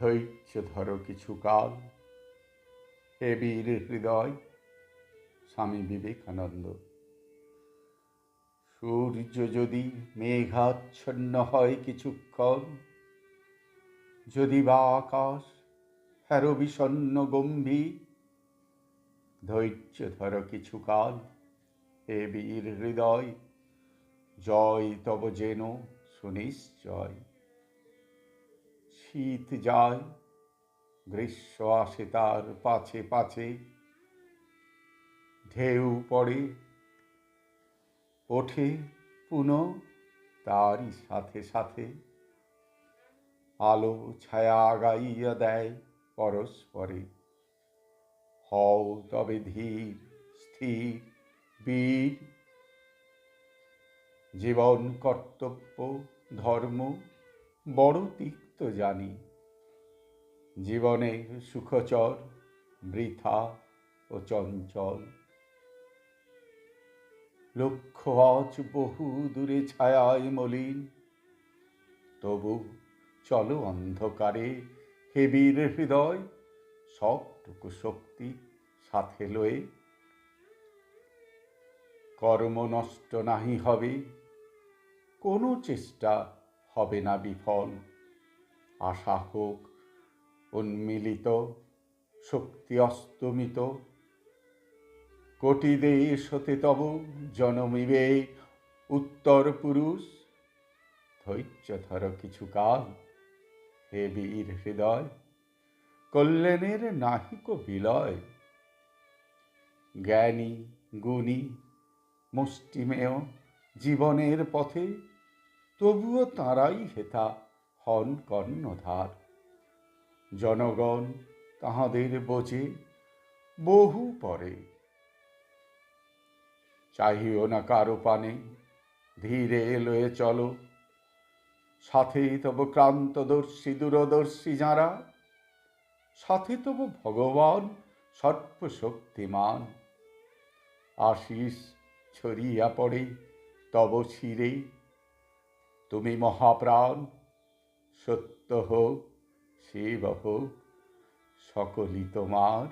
ধৈর্য ধরো কিছু কাল, হে বীর হৃদয়। স্বামী বিবেকানন্দ। সূর্য যদি মেঘাচ্ছন্ন হয় কিছুক্ষণ, যদি বা আকাশ হেরো বিষণ্ণ গম্ভীর, ধৈর্য ধরো কিছু কাল, হে বীর হৃদয়। জয় তব যেন সুনিশ্চয়। শীত যায়, গ্রীষ্ম আসে তার পাছে পাছে, ঢেউ পড়ে ওঠে পুনঃ তারই সাথে সাথে, আলো ছায়া আগাইয়া দেয় পরস্পরে। হও তবে ধীর স্থির বীর, জীবন কর্তব্য ধর্ম বড় তিক্ত জানি, জীবনের সুখচর বৃথা ও চঞ্চল। লক্ষ্য আজ বহু দূরে ছায়ায় মলিন, তবু চলো অন্ধকারে, হে বীর হৃদয়। সবটুকু শক্তি সাথে লয়ে, কর্ম নষ্ট নাহি হবে, কোনো চেষ্টা হবে না বিফল। আশা হোক উন্মিলিত, শক্তি অস্তমিত, কোটি দেশ হতে তব জনমিবে উত্তর পুরুষ। ধৈর্য ধর কিছু কাল, হে বীর হৃদয়। কল্যাণের নাহিক বিলয়, জ্ঞানী গুণী মুষ্টিমেয় জীবনের পথে, তবুও তাঁরাই হেথা হন কর্ণধার। জনগণ তাহাদের বোঝে বহু পরে, চাহিও না কারো পানে, ধীরে লয়ে চলো। সাথে তব ক্রান্তদর্শী দূরদর্শী যাঁরা, সাথে তব ভগবান সর্বশক্তিমান। আশিস ছড়িয়া পড়ে তব শিরে, তুমি মহাপ্রাণ। সত্য হোক শিব হোক সকলই তোমার।